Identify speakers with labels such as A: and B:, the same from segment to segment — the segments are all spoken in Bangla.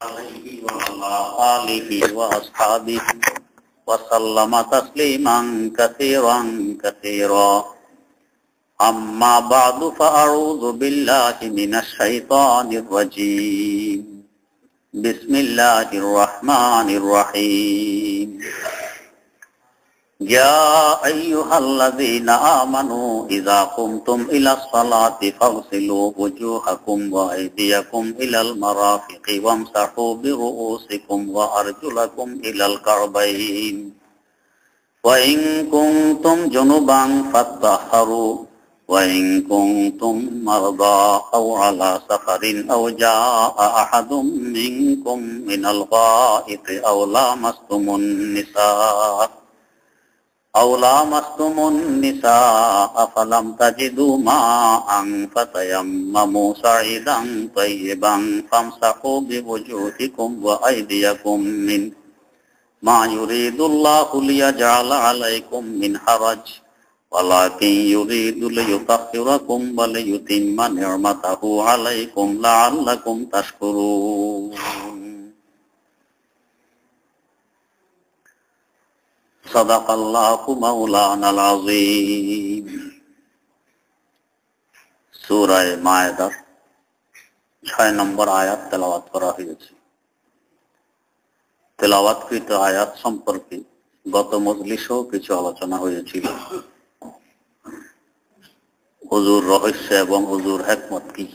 A: عليه وعلى آله وأصحابه وسلم تسليما كثيرا كثيرا. أما بعد فأعوذ بالله من الشيطان الرجيم. بسم الله الرحمن الرحيم. يا أيها الذين آمنوا إذا قمتم إلى الصلاة فاغسلوا وجوهكم وأيديكم إلى المرافق وامسحوا برؤوسكم وأرجلكم إلى الكعبين وإن كنتم جنبا فاطهروا وإن كنتم مرضى أو على سفر أو جاء أحد منكم من الغائط أو لامستم النساء فلم تجدوا ماء فتيمموا صعيدا طيبا فامسحوا بوجوهكم وأيديكم منه ما يريد الله ليجعل عليكم من حرج ولكن يريد ليطهركم وليتم نعمته عليكم لعلكم تشكرون. সাদাকাল্লাহু মাওলানাল আযীম। সূরা মায়েদার 6 নম্বর আয়াত তেলাওয়াত করা হয়েছে। তেলাওয়াতকৃত আয়াত সম্পর্কে গত মজলিসেও কিছু আলোচনা হয়েছিল। হুজুর রহস্য এবং হুজুর হিকমত কি,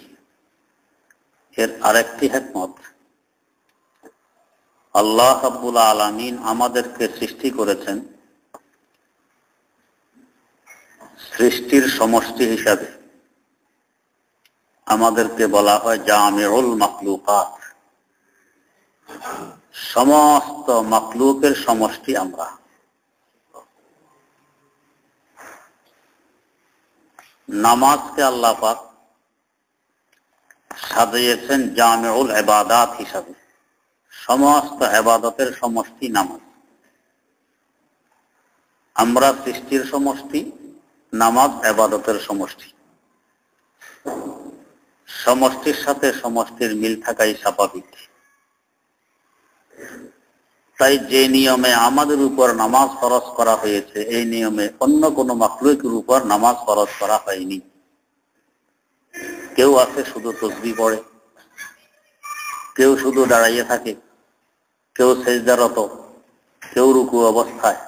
A: এর আরেকটি হিকমত, আল্লাহ রাব্বুল আলামিন আমাদেরকে সৃষ্টি করেছেন সৃষ্টির সমষ্টি হিসাবে। আমাদেরকে বলা হয় জামিউল মাখলুকাত, সমস্ত মাখলুকের সমষ্টি আমরা। নামাজকে আল্লাহ পাক সাজিয়েছেন জামিউল ইবাদাত হিসাবে, সমস্ত ইবাদতের সমষ্টি নামাজ। আমরা সৃষ্টির সমষ্টি, নামাজ ইবাদতের সমষ্টি। সমষ্টির সাথে সমষ্টির মিল থাকাই স্বাভাবিক। তাই যে নিয়মে আমাদের উপর নামাজ ফরজ করা হয়েছে, এই নিয়মে অন্য কোন মাখলুকের উপর নামাজ ফরজ করা হয়নি। কেউ আছে শুধু তাসবিহ পড়ে, কেউ শুধু দাঁড়াইয়ে থাকে, কেউ সেজদারত, কেউ রুকু অবস্থায়।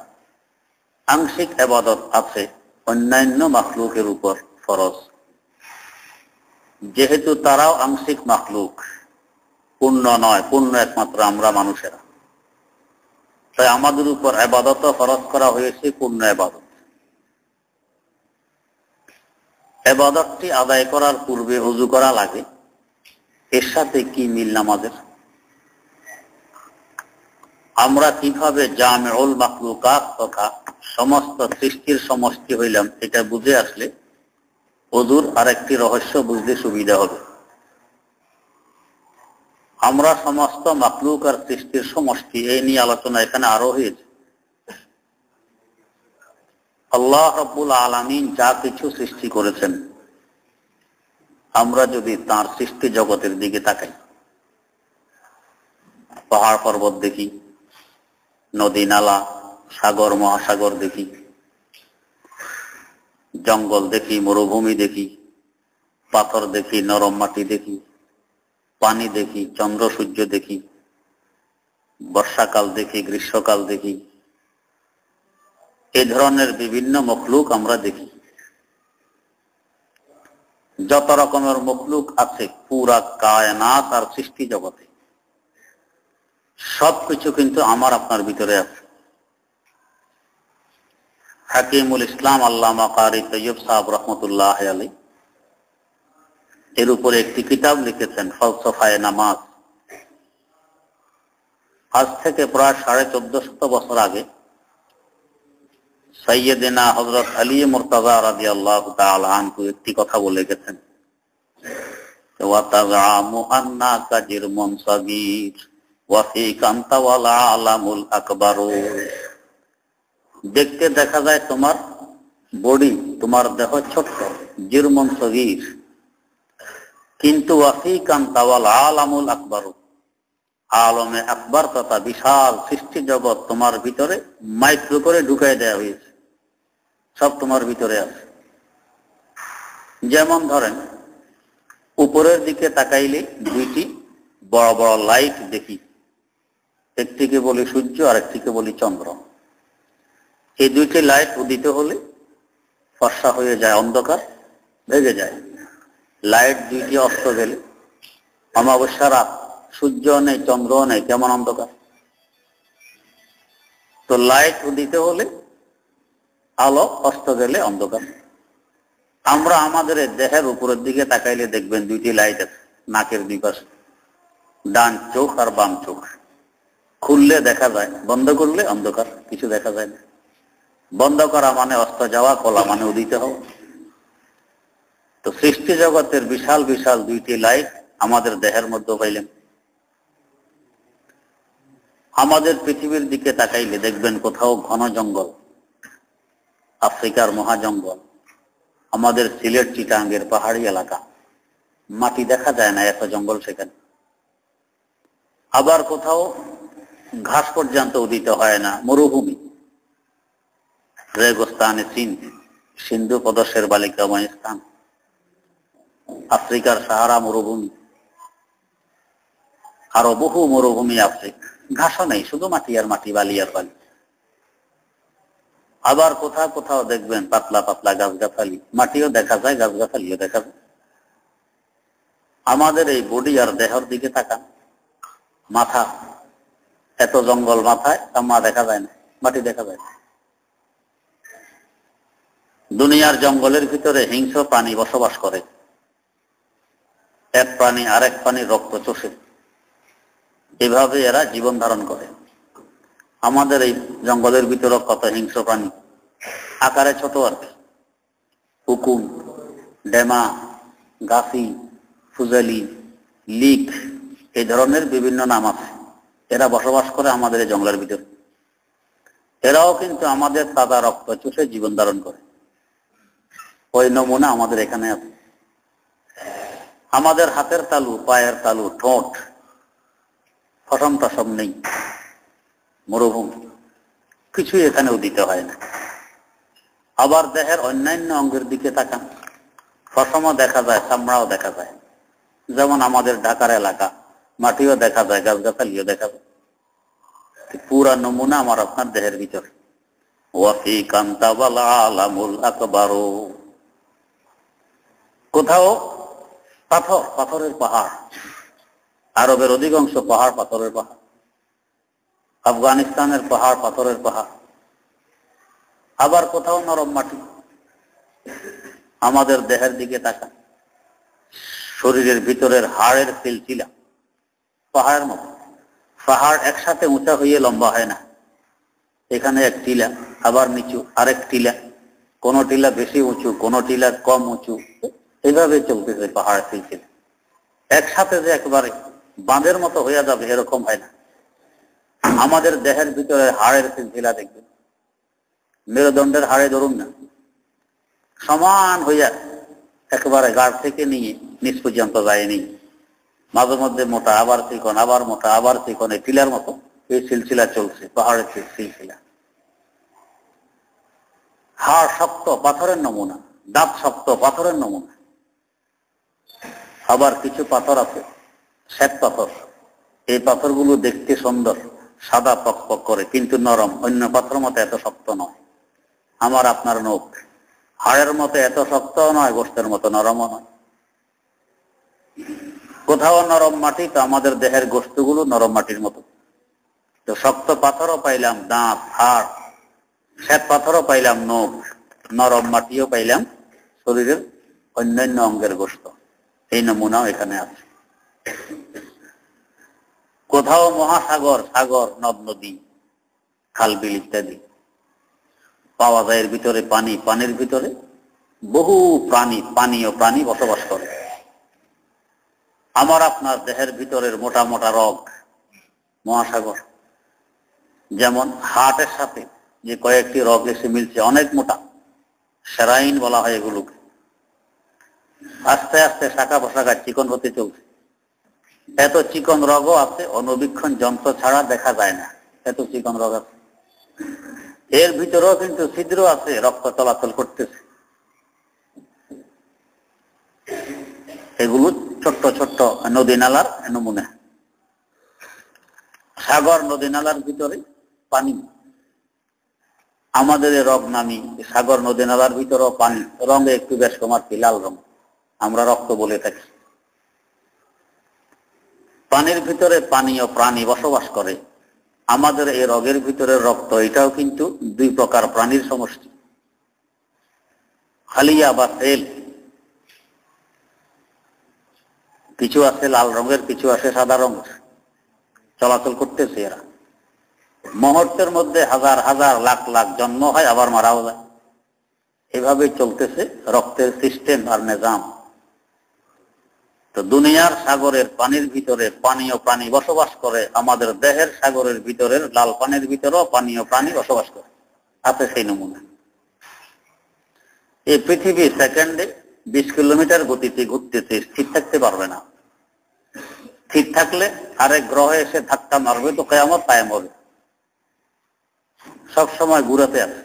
A: আংশিক ইবাদত আছে অন্যান্য মাখলুকের উপর ফরজ, যেহেতু তারাও আংশিক মাখলুক, পূর্ণ নয়, পূর্ণ একমাত্র আমরা মানুষেরা। তাই আমাদের উপর ইবাদত ফরজ করা হয়েছে পূর্ণ ইবাদত। ইবাদতটি আদায় করার পূর্বে ওযু করা লাগে। এর সাথে কি মিল নামাজের? আমরা কিভাবে জামিউল মাখলুকাত তথা সমস্ত সৃষ্টির সমষ্টি হইলাম, এটা বুঝে আসলে ওযুর আরেকটি রহস্য বুঝতে সুবিধা হবে। আমরা সমস্ত মাখলুক আর সৃষ্টির সমষ্টি, এই নিয়ে আলোচনা এখানে আরো হয়েছে। আল্লাহ রাব্বুল আলামিন যা কিছু সৃষ্টি করেছেন, আমরা যদি তার সৃষ্টি জগতের দিকে তাকাই, পাহাড় পর্বত দেখি, নদী নালা, সাগর মহাসাগর দেখি, জঙ্গল দেখি, মরুভূমি দেখি, পাথর দেখি, নরম মাটি দেখি, পানি দেখি, চন্দ্র সূর্য দেখি, বর্ষাকাল দেখি, গ্রীষ্মকাল দেখি, এই ধরনের বিভিন্ন মখলুক আমরা দেখি। যত রকমের মখলুক আছে পুরা কায়নাত আর সৃষ্টি জগতে, সবকিছু কিন্তু আমার আপনার ভিতরে আছে। হাকিমুল ইসলাম আল্লামা কারি তৈয়ব সাহেব রহমতুল্লাহ আলাইহি এর উপরে একটি কিতাব লিখেছেন, ফলসফায়ে নামাজ। আজ থেকে প্রায় 1450 বছর আগে সাইয়েদেনা হযরত আলী মুর্তাজা রাদিয়াল্লাহু তাআলা আনহু একটি কথা বলে গেছেন, ওয়া তাযআমু আন্নাকা জিরমুন সাগীর ওয়া ফীকা আনতা ওয়াল আলামুল আকবার। দেখতে দেখা যায় তোমার বডি, তোমার দেহ ছোট্ট, জিরমুন সাগীর, কিন্তু ওয়া ফীকা আনতা ওয়াল আলামুল আকবার, আলমে আকবার তথা বিশাল সৃষ্টি জগৎ তোমার ভিতরে মাইক্রো করে ঢুকাই দেওয়া হয়েছে, সব তোমার ভিতরে আছে। যেমন ধরেন, উপরের দিকে তাকাইলে দুইটি বড় বড় লাইট দেখি, একটিকে বলি সূর্য আর একটিকে বলি চন্দ্র। এই দুইটি লাইট উদিত হলে ফর্সা হয়ে যায়, অন্ধকার ভেঙে যায়। লাইট দুইটি অস্ত গেলে অমাবস্যা রাত, সূর্য নেই চন্দ্র নেই, কেমন অন্ধকার। তো লাইট উদিত হলে আলো, অস্ত গেলে অন্ধকার। আমরা আমাদের দেহের উপরের দিকে তাকাইলে দেখবেন দুইটি লাইট আছে নাকের দুই পাশে, ডান চোখ আর বাম চোখ। খুললে দেখা যায়, বন্ধ করলে অন্ধকার, কিছু দেখা যায় না। বন্ধ করা মানে অস্ত যাওয়া, খোলা মানে উদিত হওয়া। তো সৃষ্টি জগতের বিশাল বিশাল দুইটি লাইট আমাদের দেহের মধ্যে পাইলেন। আমাদের পৃথিবীর দিকে তাকাইলে দেখবেন কোথাও ঘন জঙ্গল, আফ্রিকার মহাজঙ্গল, আমাদের সিলেট চিটাঙ্গের পাহাড়ি এলাকা, মাটি দেখা যায় না, এত জঙ্গল সেখানে। আবার কোথাও ঘাস পর্যন্ত উদিত হয় না, মরুভূমি, রেগস্তানে চীন, সিন্ধু প্রদেশের বালিকাময় স্থান, আফ্রিকার সাহারা মরুভূমি, আরো বহু মরুভূমি আছে, ঘাসও নেই, শুধু মাটি আর মাটি, বালি আর বালি। আবার কোথাও কোথাও দেখবেন পাতলা পাতলা গাছগাছালি, মাটিও দেখা যায়, গাছগাছালিও দেখা যায়। আমাদের এই বডি আর দেহের দিকে তাকান, মাথা, এত জঙ্গল মাথায়, মা দেখা যায় না, মাটি দেখা যায় না। দুনিয়ার জঙ্গলের ভিতরে হিংস্র প্রাণী বসবাস করে, এক প্রাণী আরেক প্রাণীর রক্ত চষে, এভাবে এরা জীবন ধারণ করে। আমাদের এই জঙ্গলের ভিতরে কত হিংস্র প্রাণী, আকারে ছোট আর কি, হুকুম, ডেমা, গাছি, ফুজালি, লিক, এই ধরনের বিভিন্ন নাম আছে। এরা বসবাস করে আমাদের এই জঙ্গলের ভিতরে। এরাও কিন্তু আমাদের তাজা রক্ত চষে জীবন ধারণ করে। ওই নমুনা আমাদের এখানে আছে। আমাদের হাতের তালু, পায়ের তালু, ঠোঁট, ফসম টসম নেই, মরুভূমি, কিছুই এখানে উদিত হয় না। আবার দেহের অন্যান্য অঙ্গের দিকে তাকান, ফসমও দেখা যায়, চামড়াও দেখা যায়। যেমন আমাদের ঢাকার এলাকা, মাটিও দেখা যায়, গাছগাছালিও দেখা যায়। পুরা নমুনা আমার আপনার দেহের ভিতরে। ওয়াফি কান্তাবাল আলামুল আকবারু, কোথাও পাথর, পাথরের পাহাড়, আরবের অধিকাংশ পাহাড় পাথরের পাহাড়, আফগানিস্তানের পাহাড় পাথরের পাহাড়। আবার কোথাও নরম মাটি। আমাদের দেহের দিকে তাকান, শরীরের ভিতরের হাড়ের সিলসিলা পাহাড়ের মতো। পাহাড় একসাথে উঁচা হয়ে লম্বা হয় না, এখানে এক টিলা, আবার নিচু আরেক টিলা, কোন টিলা বেশি উঁচু, কোন টিলা কম উঁচু, এইভাবে চলতেছে পাহাড় সিলসিলা। একসাথে যে একেবারে বাঁধের মতো হয়ে যাবে এরকম হয় না। আমাদের দেহের ভিতরে হাড়ের সিলসিলা দেখবেন, মেরুদণ্ডের হাড়ে ধরুন না, সমান হইয়া একেবারে গাড় থেকে নিয়ে নিচ পর্যন্ত যায়নি, মাঝে মধ্যে মোটা, আবার চিকন, আবার মোটা, আবার চিকন, এই টিলার মতো এই সিলসিলা চলছে, পাহাড়ের সিলসিলা। হাড় শক্ত, পাথরের নমুনা, দাঁত শক্ত, পাথরের নমুনা। আবার কিছু পাথর আছে শ্বেত পাথর, এই পাথরগুলো দেখতে সুন্দর, সাদা পকপক করে, কিন্তু নরম, অন্য পাথর মতো এত শক্ত নয়। আমার আপনার নখ হাড়ের মতো এত শক্ত নয়, গোস্তের মতো নরমও নয়। কোথাও নরম মাটি, তো আমাদের দেহের গোস্তগুলো নরম মাটির মতো। তো শক্ত পাথরও পাইলাম দাঁত, হাড়, শ্বেত পাথরও পাইলাম নখ, নরম মাটিও পাইলাম শরীরের অন্যান্য অঙ্গের গোস্ত। এই নমুনাও এখানে আছে। কোথাও মহাসাগর, সাগর, নদ নদী, খাল বিল ইত্যাদি পাওয়া যায়। এর ভিতরে পানি, পানির ভিতরে বহু প্রাণী, পানীয় প্রাণী বসবাস করে। আমার আপনার দেহের ভিতরের মোটা মোটা রগ মহাসাগর। যেমন হার্টের সাথে যে কয়েকটি রগ এসে মিলছে, অনেক মোটা, সেরাইন বলা হয় এগুলোকে। আস্তে আস্তে শাখা প্রশাখা চিকন হতে চলছে। এত চিকন রগও আছে, অনুবীক্ষণ যন্ত্র ছাড়া দেখা যায় না, এত চিকন রগ আছে। এর ভিতরেও কিন্তু ছিদ্র আছে, রক্ত চলাচল করতেছে। এগুলো ছোট্ট ছোট্ট নদী নালার নমুনা। সাগর নদী নালার ভিতরে পানি, আমাদের রগ নামি সাগর নদী নালার ভিতরেও পানি, রঙে একটু বেশ কমার্থি, লাল রং, আমরা রক্ত বলে থাকি। পানির ভিতরে পানি ও প্রাণী বসবাস করে। আমাদের এই রগের ভিতরে রক্ত, এটাও কিন্তু দুই প্রকার প্রাণীর সমষ্টি, খালিয়া বা তেল। কিছু আছে লাল রঙের, কিছু আছে সাদা রঙের, চলাচল করতেছে। এরা মুহূর্তের মধ্যে হাজার হাজার লাখ লাখ জন্ম হয়, আবার মারাও যায়। এভাবে চলতেছে রক্তের সিস্টেম আর নিজাম। তো দুনিয়ার সাগরের পানির ভিতরে পানীয় প্রাণী বসবাস করে, আমাদের দেহের সাগরের ভিতরের লাল পানির ভিতরেও পানীয় প্রাণী বসবাস করে, আছে সেই নমুনা। এই পৃথিবী সেকেন্ডে 20 কিলোমিটার গতিতে ঘুরতেছে, স্থির থাকতে পারবে না। স্থির থাকলে আরেক গ্রহে এসে ধাক্কা মারবে তো কিয়ামত কায়েম হবে। সবসময় ঘুরাতে আছে।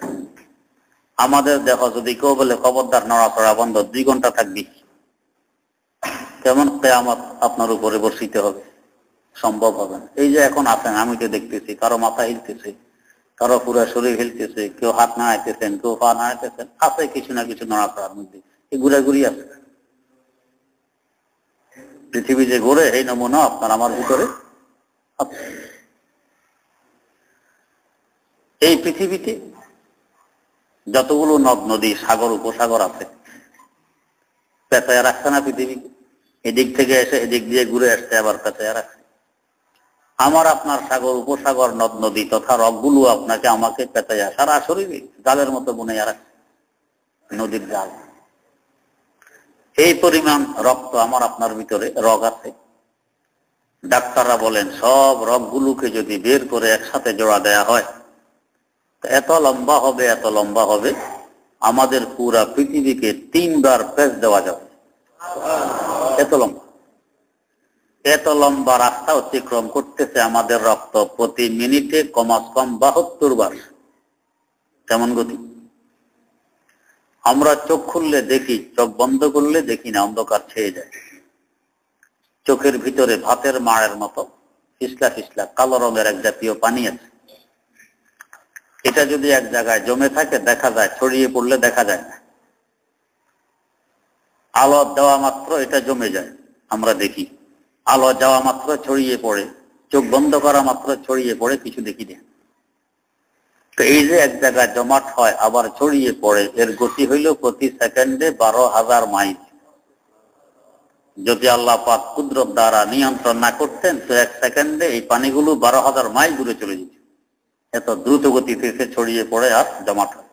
A: আমাদের দেহ যদি কেউ বলে খবরদার নড়াচড়া বন্ধ, 2 ঘন্টা থাকবি, কেমন কিয়ামত আপনার উপরে বর্ষিত হবে? সম্ভব হবে না। এই যে এখন আছেন, আমি তো দেখতেছি কারো মাথা হিলতেছে, কারো পুরো শরীর হিলতেছে, কেউ হাত নাড়াইতেছেন, কেউ পা নাড়াইতেছেন, আছে কিছু না কিছু নড়াচড়ার মধ্যে, এই ঘুরাঘুরি আছে। পৃথিবী যে ঘুরে, এই নমুনা আপনার আমার ভিতরে আছে। এই পৃথিবীতে যতগুলো নদ নদী, সাগর উপসাগর আছে, পেঁচায় রাখছে না পৃথিবীকে? এদিক থেকে এসে এদিক দিয়ে ঘুরে আসছে, আবার পেঁচায় রাখছে। আমার আপনার সাগর উপসাগর নদ নদী তথা রগগুলো আপনাকে আমাকে পেঁচাইয়া সারা শরীরে জালের মতো বুনাইয়া রাখছে, নদীর জাল। এই পরিমাণ রক্ত আমার আপনার ভিতরে রগ আছে। ডাক্তাররা বলেন সব রগগুলোকে যদি বের করে একসাথে জোড়া দেয়া হয়, এত লম্বা হবে, এত লম্বা হবে, আমাদের পুরা পৃথিবীকে 3 বার পেঁচ দেওয়া যাবে, এত লম্বা। এত লম্বা রাস্তা অতিক্রম করতেছে আমাদের রক্ত প্রতি মিনিটে কমাস কম 72 বার। কেমন গতি! আমরা চোখ খুললে দেখি, চোখ বন্ধ করলে দেখি না, অন্ধকার ছেয়ে যায়। চোখের ভিতরে ভাতের মাড়ের মতো ফিসলা ফিসলা কালো রঙের এক জাতীয় পানি আছে। এটা যদি এক জায়গায় জমে থাকে দেখা যায়, ছড়িয়ে পড়লে দেখা যায় না। আলো দেওয়া মাত্র এটা জমে যায়, আমরা দেখি। আলো যাওয়া মাত্র ছড়িয়ে পড়ে, চোখ বন্ধ করা মাত্র ছড়িয়ে পড়ে, কিছু দেখি না। তো এই যে এক জায়গায় জমাট হয় আবার ছড়িয়ে পড়ে, এর গতি হইল প্রতি সেকেন্ডে 12,000 মাইল। যদি আল্লাহ পাক কুদরত দ্বারা নিয়ন্ত্রণ না করতেন তো 1 সেকেন্ডে এই পানিগুলো 12,000 মাইল দূরে চলে যেত। এত দ্রুত গতিতে ছড়িয়ে পড়ে আর জমাট হয়।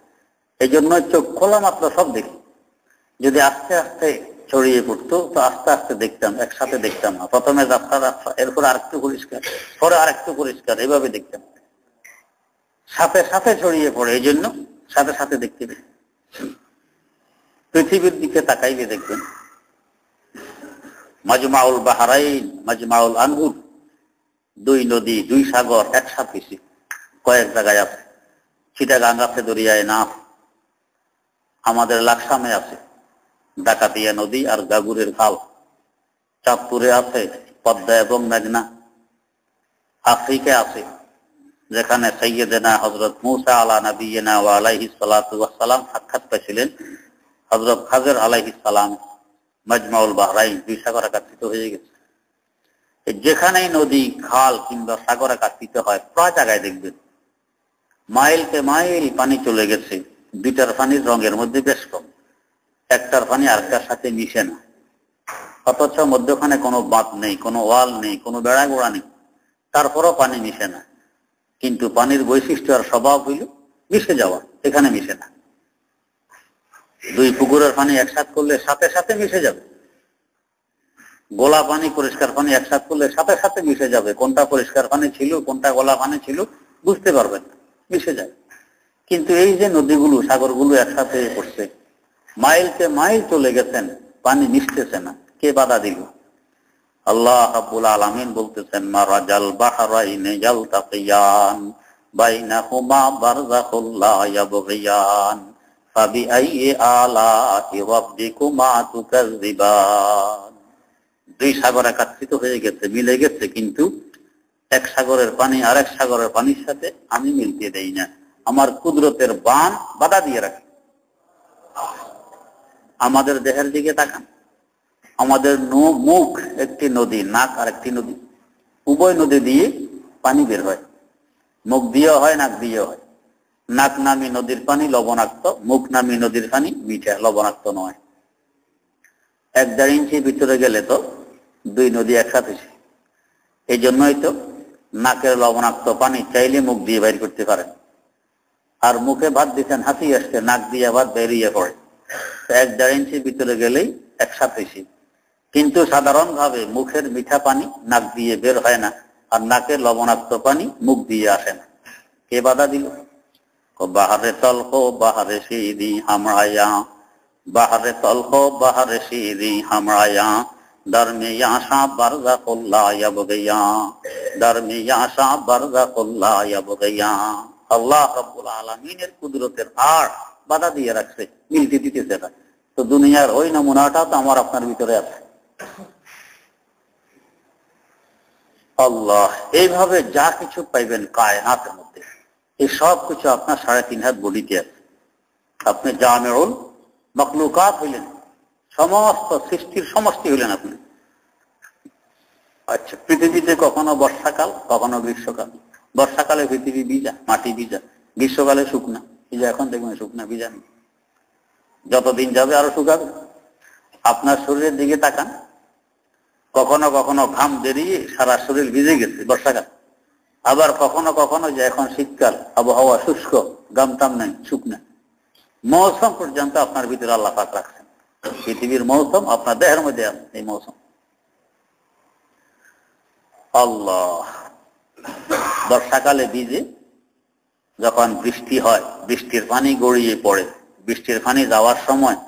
A: এই জন্য চোখ খোলা মাত্র সব দেখি। যদি আস্তে আস্তে ছড়িয়ে পড়তো তো আস্তে আস্তে দেখতাম, একসাথে দেখতাম না। প্রথমে রাস্তা রাস্তা, এরপর আরেকটু পরিষ্কার, পরে আরেকটু পরিষ্কার, এইভাবে দেখতাম। সাথে সাথে ছড়িয়ে পড়ে, এই জন্য সাথে সাথে দেখতে পেয়ে। পৃথিবীর দিকে তাকাইলে দেখবেন মাজমাউল বাহরাইন, মাজমাউল আনহুর, 2 নদী 2 সাগর একসাথে কয়েক জায়গায় আছে। চিটাগাং আছে, দরিয়ায় নাফ। আমাদের লাকসামে আছে ডাকাতিয়া নদী আর গাগুরের খাল। চাঁদপুরে আছে পদ্মা এবং মেঘনা। আফ্রিকা আছে যেখানে সাইয়েদেনা হযরত মূসা আলা নবিয়িনা ওয়া আলাইহিস সালাতু ওয়াস সালাম সাক্ষাৎ পেয়েছিলেন হযরত খাজর আলাইহিস সালাম। মাজমাউল বাহরাইন, 2 সাগর একত্রিত হয়ে গেছে। যেখানেই নদী, খাল কিংবা সাগর একত্রিত হয়, প্রায় জায়গায় দেখবেন মাইলকে মাইল পানি চলে গেছে। 2টার পানির রঙের মধ্যে বেশ কম, একটার পানি আরেকটার সাথে মিশে না। অথচ মধ্যখানে কোনো বাঁধ নেই, কোনো ওয়াল নেই, কোনো বেড়া গোড়া নেই, তারপরও পানি মিশে না। কিন্তু পানির বৈশিষ্ট্য আর স্বভাব হইল মিশে যাওয়া, এখানে মিশে না। 2 পুকুরের পানি একসাথে করলে সাথে সাথে মিশে যাবে। গোলা পানি পরিষ্কার পানি একসাথে করলে সাথে সাথে মিশে যাবে। কোনটা পরিষ্কার পানি ছিল, কোনটা গোলা পানি ছিল বুঝতে পারবেন না, মিশে যায়। কিন্তু এই যে নদীগুলো, সাগরগুলো একসাথে পড়ছে, মাইলকে মাইল চলে গেছেন, পানি মিশতেছে না। কে বাধা দিল? আল্লাহ রাব্বুল আলামিন বলতেছেন মারাজাল বাহরাইনি ইয়ালতাকিয়ান বাইনাহুমা বারযাখুল লা ইয়াবগিয়ান ফাবিআইয়ি আলা'i রাব্বিকুমা তুকাযযিবান। দুই সাগর একত্রিত হয়ে গেছে, মিলে গেছে, কিন্তু এক সাগরের পানি আরেক সাগরের পানির সাথে আমি মিলতে দেই না। আমার কুদরতের বান বাধা দিয়ে রাখে। আমাদের দেহের দিকে তাকান, আমাদের মুখ একটি নদী, নাক আর একটি নদী, উভয় নদী দিয়ে পানি বের হয়। মুখ দিয়েও হয়, নাক দিয়েও হয়। নাক নামি নদীর পানি লবণাক্ত, মুখ নামি নদীর পানি মিঠা, লবণাক্ত নয়। 1-1.5 ইঞ্চি ভিতরে গেলে তো দুই নদী একসাথে। এই জন্যই তো নাকের লবণাক্ত পানি চাইলে মুখ দিয়ে বাইর করতে পারেন, আর মুখে ভাত দিচ্ছেন হাসি আসছে, নাক দিয়ে ভাত বেরিয়ে পড়ে। 1-1.5 ইঞ্চি ভিতরে গেলেই একসাথে। কিন্তু সাধারণভাবে মুখের মিঠা পানি নাক দিয়ে বের হয় না, আর নাকের লবণাক্ত পানি মুখ দিয়ে আসে না। কে বাধা দিল? বাহারে তলকো বাহারে সিদি হামরায়া, বাহারে তলকো বাহারে সিদি হামরায়া, দরমিয়া শা বারযাখুল লা ইয়াবগিয়া, দরমিয়া শা বারযাখুল লা ইয়াবগিয়া। আল্লাহ রাব্বুল আলামিনের কুদরতের আর বাধা দিয়ে রাখছে, মিলতে দিতেছে না। তো দুনিয়ার ওই নমুনাটা তো আমার আপনার ভিতরে আছে। আল্লাহ এইভাবে যা কিছু পাইবেন কায়নাতের মধ্যে, এই সব কিছু আপনার 3.5 হাত বডিতে আছে। আপনি জামিউল মাখলুকাত হইলেন, সমস্ত সৃষ্টির সমষ্টি হইলেন আপনি। আচ্ছা, পৃথিবীতে কখনো বর্ষাকাল, কখনো গ্রীষ্মকাল। বর্ষাকালে পৃথিবী ভিজা, মাটি ভিজা, গ্রীষ্মকালে শুকনা। এই যে এখন দেখবেন শুকনা, ভিজা নেই, যতদিন যাবে আরো শুকাবে। আপনার শরীরের দিকে তাকান, কখনো কখনো ঘাম বেরিয়ে সারা শরীর ভিজে গেছে বর্ষাকাল, আবার কখনো কখনো যে এখন শীতকাল, আবহাওয়া শুষ্ক, ঘামটাম নাই, শুকনা। মৌসুম পর্যন্ত আপনার ভিতরে আল্লাহ পাক রাখছেন। পৃথিবীর মৌসুম আপনার দেহের মধ্যে আছে। এই মৌসুম আল্লাহ বর্ষাকালে ভিজে, যখন বৃষ্টি হয় বৃষ্টির পানি গড়িয়ে পড়ে, বৃষ্টির পানি যাওয়ার সময়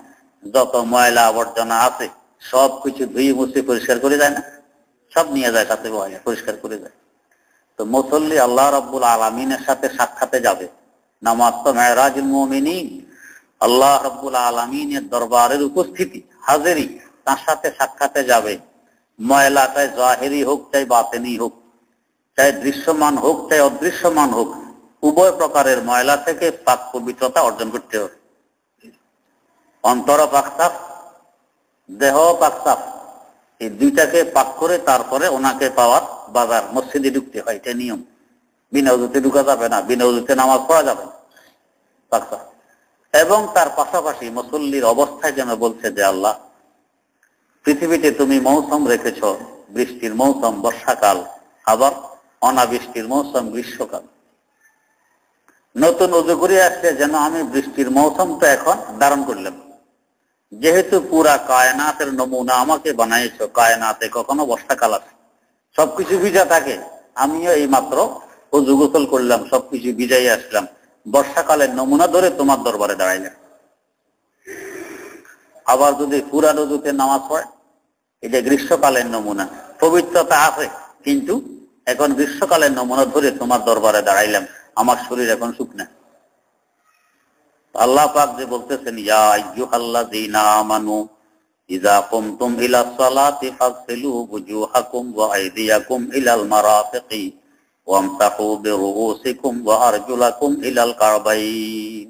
A: যত ময়লা আবর্জনা আছে সব কিছু ধুয়ে মুছে পরিষ্কার করে যায় না? সব নিয়ে যায় সাথে, পরিষ্কার করে যায়। তো মুসল্লি আল্লাহ রাব্বুল আলামিনের সাথে সাক্ষাতে যাবে। নামাজ তো মেরাজুল মুমিনিন, আল্লাহ রাব্বুল আলামিনের দরবারের উপস্থিতি, হাজিরি, তার সাথে সাক্ষাতে যাবে। ময়লা চাই জাহিরি হোক, চাই বাতিনি হোক, চাই দৃশ্যমান হোক, চাই অদৃশ্যমান হোক, উভয় প্রকারের ময়লা থেকে পাক পবিত্রতা অর্জন করতে হবে। অন্তর পাক সাফ, দেহ পাক সাফ, এই দুইটাকে পাক করে তারপরে ওনাকে পাওয়ার বাজার মসজিদে ঢুকতে হয়। এটা নিয়ম। বিনা উযুতে ঢুকা যাবে না, বিনা উযুতে নামাজ পড়া যাবে না, পাক সাফ। এবং তার পাশাপাশি মুসল্লির অবস্থায় যেন বলছে যে আল্লাহ, পৃথিবীতে তুমি মৌসুম রেখেছ, বৃষ্টির মৌসুম বর্ষাকাল, আবার অনাবৃষ্টির মৌসুম গ্রীষ্মকাল। নতুন উযু করে আসছে যেন আমি বৃষ্টির মৌসুমটা এখন ধারণ করলাম। যেহেতু পুরা কায়নাতের নমুনা আমাকে বানাইছো, কায়নাতে কখনো বর্ষাকাল আছে, সবকিছু ভিজা থাকে, আমিও এই মাত্র উযু গোসল করলাম, সবকিছু ভিজাই আসলাম, বর্ষাকালের নমুনা ধরে তোমার দরবারে দাঁড়াইলাম। আবার যদি পুরা উযুতে নামাজ পড়ে, এটা গ্রীষ্মকালের নমুনা, পবিত্রতা আছে, কিন্তু এখন গ্রীষ্মকালের নমুনা ধরে তোমার দরবারে দাঁড়াইলাম, আমার শরীর এখন শুকনা। আল্লাহ পাক যে বলতেছেন, ইয়া আইয়ুহাল্লাযীনা আমানু ইযা কুমতুম ইলাস সালাতি ফাগসিলু ওয়ুজুহাকুম ওয়া আইদিয়াকুম ইলাল মারাফিকি ওয়ামসাহু বিরুউসিকুম ওয়া আরজুলাকুম ইলাল কাবাইন।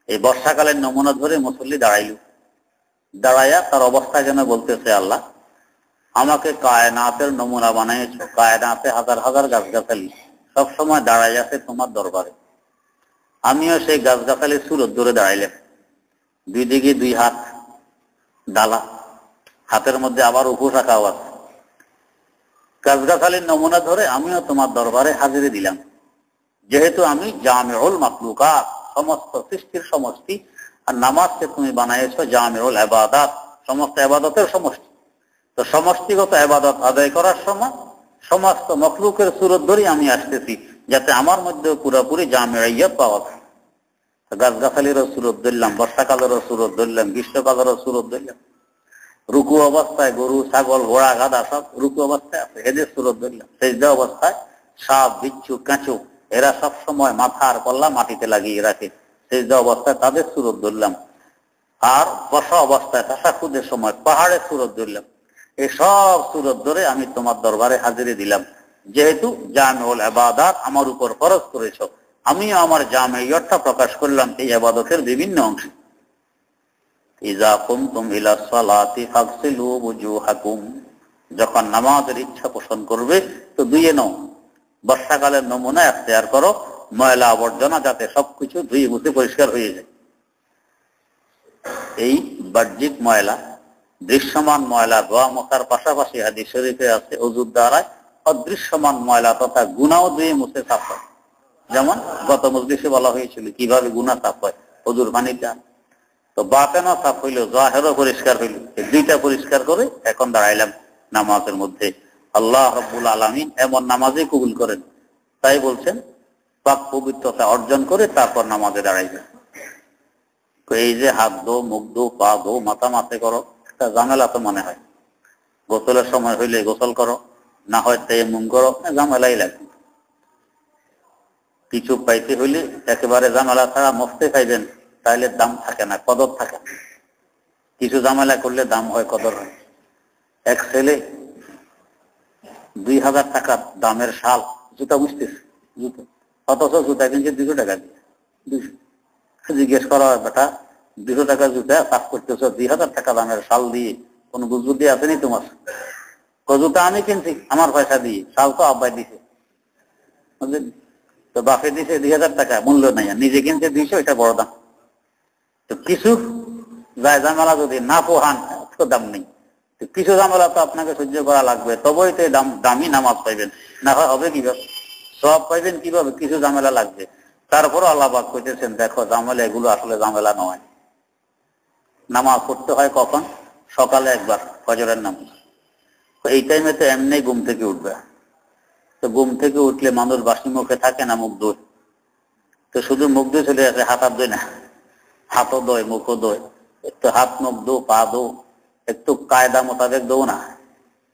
A: এই বর্ষাকালের নমুনা ধরে মুসল্লি দাঁড়াইয়া তার অবস্থা যেন বলতেছে, আল্লাহ আমাকে কায়নাতের নমুনা বানাইছো, কায়নাতে হাজার হাজার গাছগাছালি সবসময় দাঁড়াই আছে তোমার দরবারে, আমিও সেই গাছগাছালির সুরত ধরে দাঁড়াইলাম। দুই দিকে দুই হাত ডালা, হাতের মধ্যে আবার উপোস রাখাও আছে। গাছগাছালির নমুনা ধরে আমিও তোমার দরবারে হাজিরি দিলাম। যেহেতু আমি জামিউল মাখলুকাত, সমস্ত সৃষ্টির সমষ্টি, আর নামাজকে তুমি বানাইছো জামিউল ইবাদাত, সমস্ত ইবাদতের সমষ্টি। তো সমষ্টিগত ইবাদত আদায় করার সময় সমস্ত মখলুকের সুরত ধরেই আমি আসতেছি, যাতে আমার মধ্যে পুরোপুরি জামিউইয়ত পাওয়া যায়। গাছগাছালিরও সুরত ধরলাম, বর্ষাকালেরও সুরত ধরলাম, গ্রীষ্মকালেরও সুরত ধরলাম। রুকু অবস্থায় গরু, ছাগল, ঘোড়া, গাধা সব রুকু অবস্থায় আছে, এদের সুরত ধরলাম। সেজদা অবস্থায় সাপ, বিচ্ছু, কেঁচো এরা সব সময় মাথার পল্লা মাটিতে লাগিয়ে রাখে, সেজদা অবস্থায় তাদের সুরত ধরলাম। আর বসা অবস্থায় তাশাহুদের সময় পাহাড়ের সুরত ধরলাম। এই সব সুরত ধরে আমি তোমার দরবারে হাজিরে দিলাম। যেহেতু জামিউল ইবাদাত আমার উপর ফরজ করেছ, আমিও আমার জামিয়তটা প্রকাশ করলাম এই ইবাদতের বিভিন্ন অংশে। ইযা কুমতুম ইলা সালাতি ফাগসিলু ওজুহাকুম, যখন নামাজের ইচ্ছা পোষণ করবে তো ধুয়ে নাও। বর্ষাকালের নমুনা এখতিয়ার করো, ময়লা আবর্জনা যাতে সবকিছু ধুয়ে মুছে পরিষ্কার হয়ে যায়। এই বাহ্যিক ময়লা, দৃশ্যমান ময়লা ধোয়া মোছার পাশাপাশি হাদিস শরীফে আছে ওযুর দ্বারায় অদৃশ্যমান ময়লা তথা গুনাহ ধুয়ে মুছে সাফ হয়। যেমন গত মজলিসে বলা হয়েছিল কিভাবে গুনাহ সাফ হয় ওযুর পানিটা। তো বাতেনও সাফ হইল, জাহেরও পরিষ্কার হইল। এই দুইটা পরিষ্কার করে এখন দাঁড়াইলাম নামাজের মধ্যে। আল্লাহ রাব্বুল আলামিন এমন নামাজই কবুল করেন, তাই বলছেন পাক পবিত্রতা অর্জন করে তারপর নামাজে দাঁড়াইবে। এই যে হাত ধো, মুখ ধো, পা ধো, মাথা মাথে করো, একটা ঝামেলা তো মনে হয়। গোসলের সময় হইলে গোসল করো, না হয় তায়াম্মুম করো, ঝামেলাই লাগে। কিছু পাইতে হইলে একেবারে ঝামেলা ছাড়া মস্তে খাইবেন, তাইলে দাম থাকে না, কদর থাকে না। কিছু ঝামেলা করলে দাম হয়, কদর হয়। এক ছেলে 2000 টাকা দামের শাল জুতা বুঝতেছে, জুতো, অথচ জুতা কিনছে 200 টাকা দিয়ে। 200 জিজ্ঞেস করা হয়, বেটা 200 টাকা জুতা সাফ করতেছ 2000 টাকা দামের শাল দিয়ে, কোন বুঝবুদ্ধি আছে নি তোমার? জুতা আমি কিনছি আমার পয়সা দিয়ে, শাল তো আব্বাই দিছে। তো বাপে দিছে 2000 টাকা, মূল্য নাই, নিজে কিনছে 200, এটা বড় দাম। তো কিছু যায় ঝামেলা যদি না পোহান তো দাম নেই। তো কিছু ঝামেলা তো আপনাকে সহ্য করা লাগবে, তবেই তো দামি নামাজ পাইবেন, না হয় হবে কিভাবে? সব পাইবেন কিভাবে? কিছু ঝামেলা লাগবে। তারপরও আল্লাহ পাক কইতেছেন, দেখো ঝামেলা এগুলো আসলে ঝামেলা নয়। নামাজ পড়তে হয় কখন? সকালে একবার ফজরের নামাজ। এই টাইমে তো এমনি ঘুম থেকে উঠবে। তো ঘুম থেকে উঠলে মানুষ বাসি মুখে থাকে না, মুখ ধোয়। তো শুধু মুখ ধুয়ে চলে আসে, হাত ধোয় না, হাতও দোয়, মুখও দোয়। একটু হাত মুখ দো, পা দো, একটু কায়দা মোতাবেক দো না,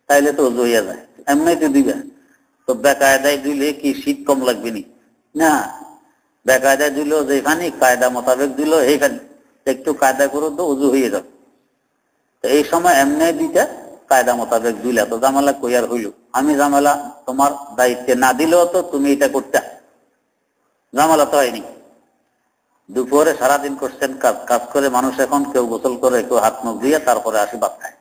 A: তাইলে তো ওযু হইয়া যায়। এমনিতে দিবে তো বেকায়দায় দিলে কি শীত কম লাগবে নি? না, বেকায়দায় দিলেও যেখানে, কায়দা মোতাবেক দিল এইখানে। একটু কায়দা করে তো ওযু হয়ে যাবে। তো এই সময় এমনি দিতে কায়দা মোতাবেক দিলে তো ঝামেলা কইয়ার হইল। আমি ঝামেলা তোমার দায়িত্বে না দিলেও তো তুমি এটা করতে, ঝামেলা তো হয়নি। দুপুরে সারাদিন করছেন কাজ, কাজ করে মানুষ এখন কেউ গোসল করে, কেউ হাত মুখ দিয়ে তারপরে আসি ভাত খায়।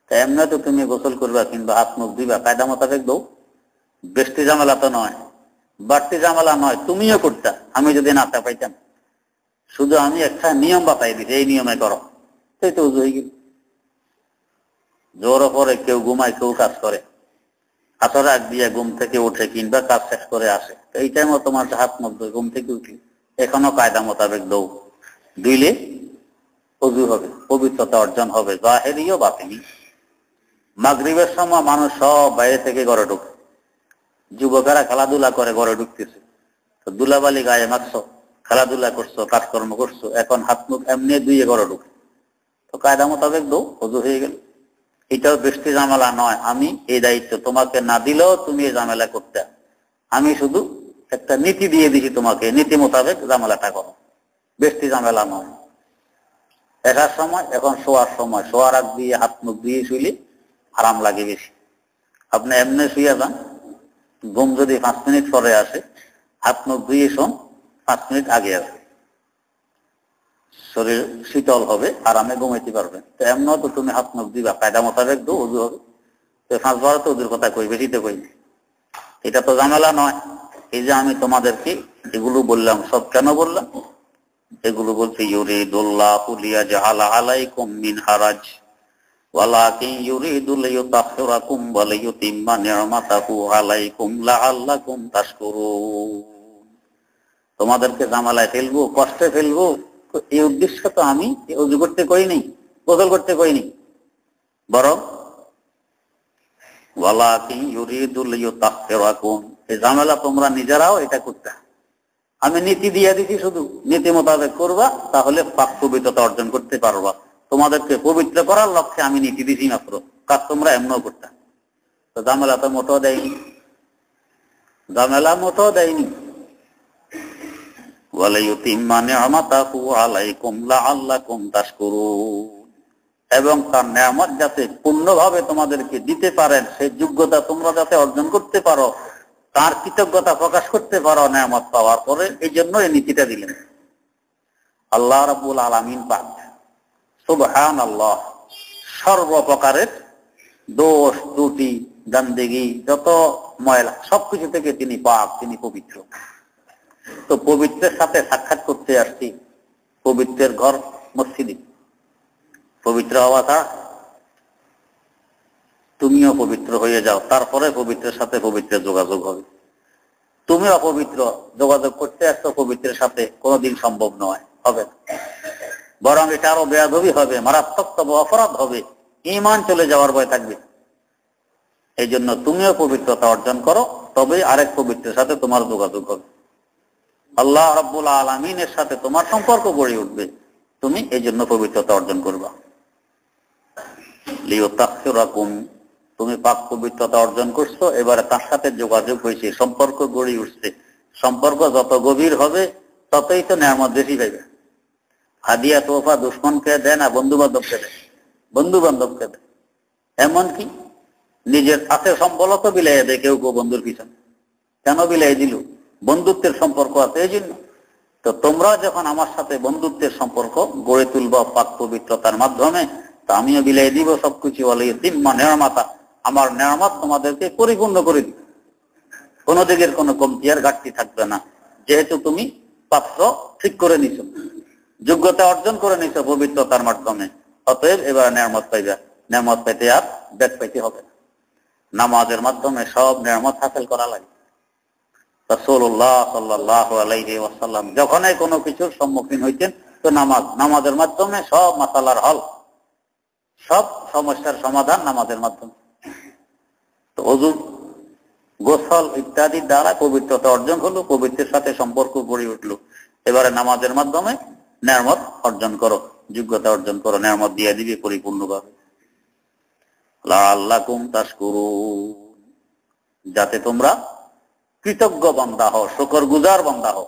A: তা এমনি তো তুমি গোসল করবা কিংবা হাত মুখ দিবা, কায়দা মোতাবেক দৌ। বেশি ঝামেলা তো নয়, বাড়তি ঝামেলা নয়, তুমিও করতে আমি যদি না পাইতাম। শুধু আমি একটা নিয়ম বাতাই দিচ্ছি, এই নিয়মে করো, সেই তো উজু হয়ে গেল। জোর পরে কেউ ঘুমায়, কেউ কাজ করে, আসর আগ দিয়ে ঘুম থেকে উঠে কিংবা কাজ শেষ করে আসে, এই টাইমও তোমার হাত মুখ ধোয়, ঘুম থেকে উঠি এখনো কায়দা মোতাবেক দৌ। দিলে ওযু হবে, পবিত্রতা অর্জন হবে, জাহেরি ও বাতিনি। মাগরিবের সময় মানুষ সব বাইরে থেকে ঘরে ঢুকে, যুবকেরা খেলাধুলা করে ঘরে ঢুকতেছে। তো ধুলাবালি গায়ে মাখছো, খেলাধুলা করছো, কাজকর্ম করছো, এখন হাত মুখ এমনি ধুয়ে ঘরে ঢুকে, তো কায়দা মোতাবেক দৌ, ওযু হয়ে গেল। এটাও বেশি ঝামেলা নয়। আমি এই দায়িত্ব তোমাকে না দিলেও তুমি এই ঝামেলা করতে, আমি শুধু একটা নীতি দিয়ে দিছি তোমাকে, নীতি মোতাবেক ঝামেলাটা করো, বেশি ঝামেলা নয়। একার সময়, এখন শোয়ার সময়, শোয়ার আগ দিয়ে হাত মুখ দিয়ে শুইলে আরাম লাগে বেশি। আপনি এমনি শুয়ে যান, ঘুম যদি 5 মিনিট পরে আসে, হাত মুখ ধুয়ে শোন 5 মিনিট আগে আসে, শরীর শীতল হবে, আরামে ঘুমাইতে পারবেন। তো এমনও তো তুমি হাত মুখ দিবা, কায়দা মোতাবেক দো, ওযু হবে। তো 5 বার তো ওদের কথা কই, বেশিতে কই, এটা তো ঝামেলা নয়। এই যে আমি তোমাদেরকে এগুলো বললাম, সব কেন বললাম? এগুলো বলছে ইউরিদুল্লাহু লিয়াজআলা আলাইকুম মিন হারাজ ওয়ালাকিন ইউরিদু লিইউতাহহিরাকুম ওয়া লিইউতিম্মা নি'মাতাহু আলাইকুম লাআল্লাকুম তাশকুরুন। তোমাদেরকে ঝামেলায় ফেলবো, কষ্টে ফেলবো, এই উদ্দেশ্য তো আমি ওযু করতে কইনি, গোসল করতে কইনি, বরং ওয়ালাকিন ইউরিদু লিইউতাহহিরাকুম, এই ঝামেলা তোমরা নিজেরাও এটা করতে। আমি নীতি দিয়ে দিছি, শুধু নীতি মোতাবেক করবা, তাহলে পাক পবিত্রতা অর্জন করতে পারবা। তোমাদেরকে পবিত্র করার লক্ষ্যে আমি নীতি দিছি মাত্র, কাজ তোমরা এমনও করতে। তো ঝামেলা তো মোটেও দেয়নি, ঝামেলা মোটেও দেয়নি। ওয়ালাইয়ুতিম্মা নি'মাতাহু আলাইকুম লাআল্লাকুম তাশকুরুন, এবং তার নিয়ামত যাতে পূর্ণভাবে তোমাদেরকে দিতে পারেন, সেই যোগ্যতা তোমরা যাতে অর্জন করতে পারো, তার কৃতজ্ঞতা প্রকাশ করতে পারো নিয়ামত পাওয়ার পরে, এই জন্য এই নীতিটা দিলেন আল্লাহ রাব্বুল আলামিন পাক। সুবহানাল্লাহ, সর্বপ্রকারের দোষ ত্রুটি গান্দেগি যত ময়লা সবকিছু থেকে তিনি পাক, তিনি পবিত্র। তো পবিত্রের সাথে সাক্ষাৎ করতে আসছি, পবিত্রের ঘর মসজিদে। পবিত্র হওয়াটা, তুমিও পবিত্র হয়ে যাও, তারপরে পবিত্রের সাথে পবিত্রের যোগাযোগ হবে। তুমি অপবিত্র, যোগাযোগ করতে আসছো পবিত্রের সাথে, কোনোদিন সম্ভব নয়, হবে না। বরং এটা আরো বেয়াদবি হবে, মারাত্মক অপরাধ হবে, ঈমান চলে যাওয়ার ভয় থাকবে। এই জন্য তুমিও পবিত্রতা অর্জন করো, তবে আরেক পবিত্রের সাথে তোমার যোগাযোগ হবে, আল্লাহ রাব্বুল আলামিনের সাথে তোমার সম্পর্ক গড়ে উঠবে। তুমি এই জন্য পবিত্রতা অর্জন করবা। লিয়ুতাহহিরাকুম, তুমি পাক পবিত্রতা অর্জন করছো, এবারে তার সাথে যোগাযোগ হয়েছে, সম্পর্ক গড়ে উঠছে। সম্পর্ক যত গভীর হবে ততই তো নিয়ামত বেশি পাইবে। হাদিয়া তোফা দুশ্মনকে দেয় না, বন্ধু বান্ধবকে দেয়, বন্ধু বান্ধবকে দেয়। এমনকি নিজের হাতে সম্বলও তো বিলাই দেয় কেউ কেউ বন্ধুর পিছনে। কেন বিলাই দিল? বন্ধুত্বের সম্পর্ক আছে এই জন্য। তো তোমরা যখন আমার সাথে বন্ধুত্বের সম্পর্ক গড়ে তুলবা পাক পবিত্রতার মাধ্যমে, তা আমিও বিলাই দিব সবকিছু। বলে তিম্মা নিয়ামাতা, আমার নিয়ামত তোমাদেরকে পরিপূর্ণ করে দিব, কোন দিকের কোনো কমতি আর ঘাটতি থাকবে না। যেহেতু তুমি পাত্র ঠিক করে নিছো, যোগ্যতা অর্জন করে নিছো পবিত্রতার মাধ্যমে, অতএব এবার নিয়ামত পাইবা। নিয়ামত পাইতে আর ব্যাগ পাইতে হবে না। নামাজের মাধ্যমে সব নিয়ামত হাসিল করা লাগে। রাসূলুল্লাহ সাল্লাল্লাহু আলাইহি ওয়াসাল্লাম যখনই কোনো কিছুর সম্মুখীন হইতেন, তো নামাজের মাধ্যমে সব মাসালার হল, সব সমস্যার সমাধান নামাজের মাধ্যমে। তো ওযু, গোসল ইত্যাদির দ্বারা পবিত্রতা অর্জন হলো, পবিত্রের সাথে সম্পর্ক গড়ে উঠলো। এবারে নামাজের মাধ্যমে নিয়ামত অর্জন করো, যোগ্যতা অর্জন করো, নিয়ামত দিয়ে দিবে পরিপূর্ণভাবে। লাআল্লাকুম তাশকুরুন, যাতে তোমরা কৃতজ্ঞ বান্দা হও, শুকরগুজার বান্দা হও।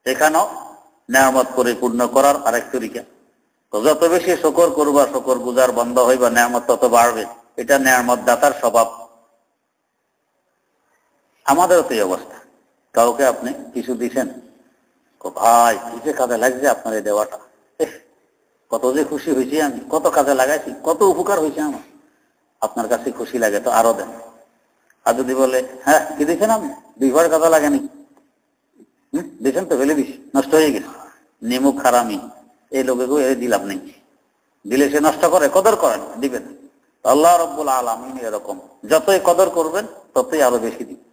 A: এখানেও নিয়ামত পরিপূর্ণ করার আরেক তরিকা। তো যত বেশি শুকর করবা, শুকরগুজার বান্দা হইবা, নিয়ামত তত বাড়বে। এটা নিয়ামত দাতার স্বভাব। আমাদেরও তো এই অবস্থা। কাউকে আপনি কিছু দিচ্ছেন, ভাই কি যে কাজে লাগছে আপনার এই দেওয়াটা, কত যে খুশি হয়েছি আমি, কত কাজে লাগাইছি, কত উপকার হয়েছে আমার। আপনার কাছে খুশি লাগে তো আরো দেন। আর যদি বলে হ্যাঁ কি দিচ্ছেন আপনি, 2 ঘর কাজে লাগেনি, দিচ্ছেন তো ফেলে দিস, নষ্ট হয়ে গেছে, নিমুখ হারামি, এই লোকেকেও এর দিলাম নেই। দিলে সে নষ্ট করে, কদর করেন, দিবেন। আল্লাহ রাব্বুল আলামিন এরকম, যতই কদর করবেন ততই আরো বেশি দিবেন।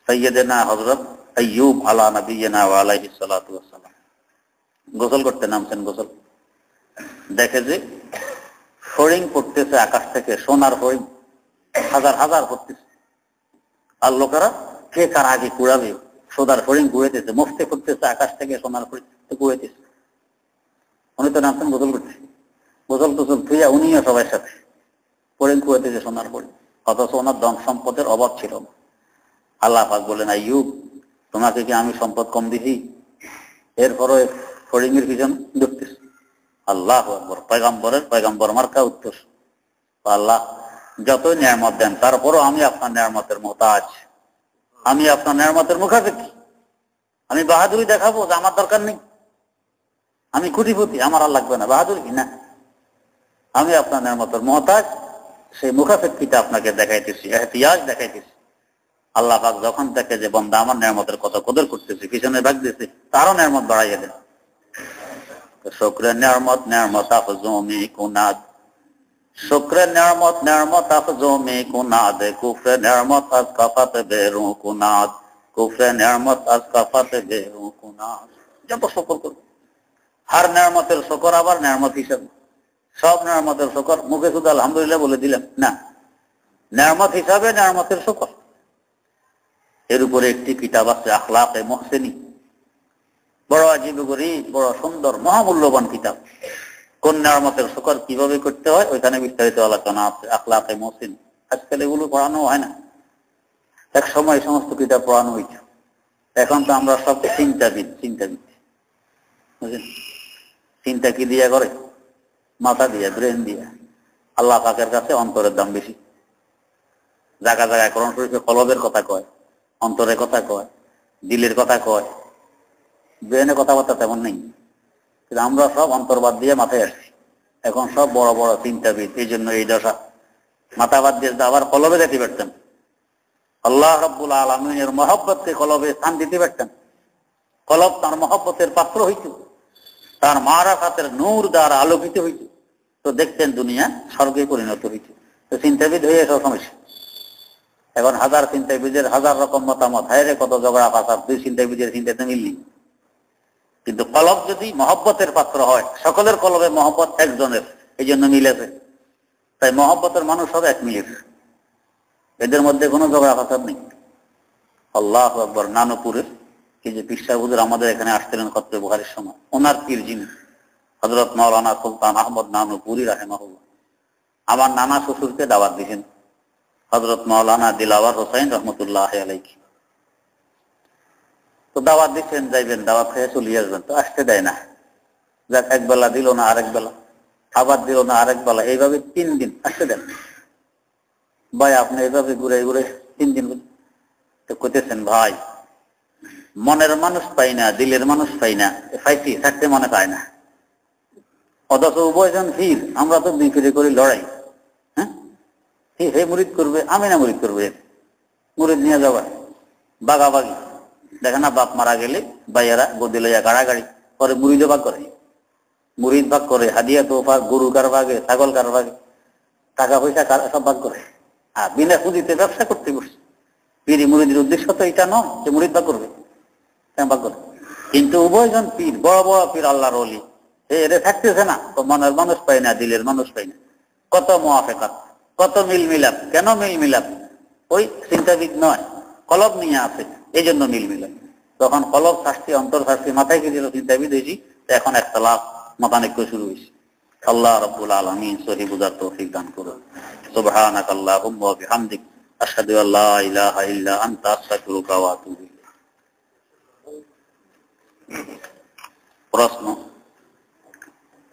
A: সাইয়্যিদনা হযরত আইয়ুব আলা নবিয়িনা ওয়া আলাইহিস সালাতু ওয়াস সালাম গোসল করতে নামছেন। গোসল দেখে যে ফড়িং পড়তেছে আকাশ থেকে, সোনার ফড়িং হাজার হাজার পড়তেছে। আর লোকেরা কে কার আগে কুড়াবে, সোনার ফড়িং কুড়াইতেছে, মুফতে করতেছে আকাশ থেকে সোনার ফড়িং কুড়াইতেছে। উনি তো নামছেন গোসল করতে, গোসল টোসল থুইয়া উনিও সবার সাথে ফড়িং কুড়াইতেছে, সোনার ফড়িং। অথচ ওনার ধন সম্পদের অভাব ছিল না। আল্লাহ পাক বলেন, আইয়ুব তোমাকে কি আমি সম্পদ কম দিছি? এরপরে ফড়িং এর পিছন ঢুকতেছ। আল্লাহু আকবার, পয়গম্বর মার্কা উত্তর। আল্লাহ যতই নিয়ামত দেন, তারপরও আমি আপনার নিয়ামতের মুহতাজ, আমি আপনার নিয়ামতের মুখাপেক্ষী। আমি বাহাদুরি দেখাবো যে আমার দরকার নেই, আমি কোটিপতি, আমার আর লাগবে না, বাহাদুরি না, আমি আপনার নিয়ামতের মুহতাজ। সেই মুখাপেক্ষিটা আপনাকে দেখাইতেছি, এহতিয়াজ দেখাইতেছি। আল্লাহ পাক যখন দেখে যে বান্দা আমার নিয়ামতের কত কদর করতেছে, পিছনে ভাগ দিতেছে, তারও নিয়ামত বাড়াইয়া দেন। শুকরের নিয়ামত নিয়ামত আফজুমি কুনাদ, শুকরের নিয়ামত নিয়ামত আফজুমি কুনাদ, কুফরে নিয়ামত আজ কাফাত বেরু কুনাদ, কুফরে নিয়ামত আজ কাফাত বেরু কুনাদ। যত শুকর করবে, হার নিয়ামতের শুকর আবার নিয়ামত হিসাবে। সব নিয়ামতের শুকর মুখে শুধু আলহামদুলিল্লাহ বলে দিলাম না, নিয়ামত হিসাবে নিয়ামতের শুকর। এর উপরে একটি কিতাব আছে আখলাকে মুহসিনী, বড় আজীব গরীব, বড় সুন্দর মহামূল্যবান কিতাব। কোন নিয়ামতের শুকর কিভাবে করতে হয় ওইখানে বিস্তারিত আলোচনা আছে। আখলাকে মুহসিন, আজকাল এগুলো পড়ানো হয় না, এক সময় সমস্ত কিতাব পড়ানো হইতো। এখন তো আমরা সব চিন্তাবিদ। বুঝলেন, চিন্তা কি দিয়া করে? মাথা দিয়া, ব্রেন দিয়া। আল্লাহ পাকের কাছে অন্তরের দাম বেশি। জায়গা জায়গায় কোরআন শরীফে কলবের কথা কয়, অন্তরের কথা কয়, দিলের কথা কয়, ব্রেনের কথাবার্তা তেমন নেই। কিন্তু আমরা সব অন্তর্বাদ দিয়ে মাথায় আসছি। এখন সব বড় বড় চিন্তাবিদ, এই জন্য এই দশা। মাথা বাদ দিয়ে আবার কলবে যেতে পারতেন, আল্লাহ রাব্বুল আলামিনের মহব্বতকে কলবে স্থান দিতে পারতেন। কলব তার মহব্বতের পাত্র হইত, তার মারাফাতের নূর দ্বারা আলোকিত হইত, তো দেখতেন দুনিয়া স্বর্গে পরিণত হইত। তো চিন্তাবিদ হয়ে সব সমস্যা। এখন হাজার চিন্তাবিদের হাজার রকম মতামত, হায়রে কত ঝগড়া ফাসাদ, দুই চিন্তাবিদের চিন্তাতে মিললি। কিন্তু কলব যদি মহব্বতের পাত্র হয়, সকলের কলবে মহব্বত একজনের, এই জন্য মিলেছে। তাই মহব্বতের মানুষ সব এক মিলেছে, এদের মধ্যে কোনো ঝগড়া ফাসাদ নেই। আল্লাহু আকবার। নানুপুরের এই যে পীর সাহেব হুজুর আমাদের এখানে আসছিলেন খতবে বুখারীর সময়, ওনার পীর যিনি হযরত মাওলানা সুলতান আহমদ নানুপুরি রাহিমাহুল্লাহ, আমার নানা শ্বশুরকে দাওয়াত দিয়েছেন, হযরত মাওলানা দিলাওয়ার হোসেন রহমতুল্লাহ আলাইহি। তো দাওয়াত দিচ্ছেন, যাইবেন, দাওয়াত খেয়ে চলিয়ে আসবেন। তো আসতে দেয় না। যাক, এক বেলা দিল না, আরেক বেলা, আবার দিল না, আরেক বেলা, এইভাবে 3 দিন আসতে দেন। ভাই আপনি এইভাবে ঘুরে ঘুরে 3 দিন তো কইতেছেন, ভাই মনের মানুষ পাই না, দিলের মানুষ পাই না, পাইছি থাকতে মনে পায় না। অথচ উভয়জন ফির, আমরা তো 2 ফিরে করি লড়াই। হ্যাঁ, হে মুরিদ করবে, আমি না মুরিদ করবে, মুরিদ নিয়ে যাবা বাগাবাগি। দেখে না, বাপ মারা গেলে ভাইয়ারা গদি লইয়া গাড়াগাড়ি পরে মুরিদ ভাগ করে, মুরিদ ভাগ করে, হাদিয়া তোফা, গরু কার ভাগে, ছাগল কার ভাগে, টাকা পয়সা সব ভাগ করে। আর বিনা পুঁজিতে ব্যবসা করতে বসছে। পীর মুরিদের উদ্দেশ্য তো এটা নয় যে মুরিদ ভাগ করবে, ভাগ করে। কিন্তু উভয়জন পীর, বড় বড় পীর, আল্লাহর ওলি, এরে থাকতেছে না, তো মনের মানুষ পাই না, দিলের মানুষ পাই না। কত মুআফাকাত, কত মিল মিলাপ। কেন মিল মিলাপ? ওই চিন্তাবিদ নয়, কলব নিয়ে আছে, এই জন্য মিল মিলাপ। তখন কলব শাস্তি, অন্তর শাস্তি, মাথায় কি দিল চিন্তাবিদ হয়েছি, এখন ইখতিলাফ মতানৈক্য শুরু হয়েছে। আল্লাহ রাব্বুল আলামিন সহি বুঝার তৌফিক দান করুন। সুবহানাক আল্লাহুম্মা ওয়া বিহামদিক, আশহাদু আল্লা ইলাহা ইল্লা আনতা, আস্তাগফিরুকা ওয়া আতুবু ইলাইক। প্রশ্ন,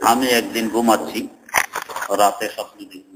A: আমি একদিন ঘুমাচ্ছি, রাতে স্বপ্ন দেখি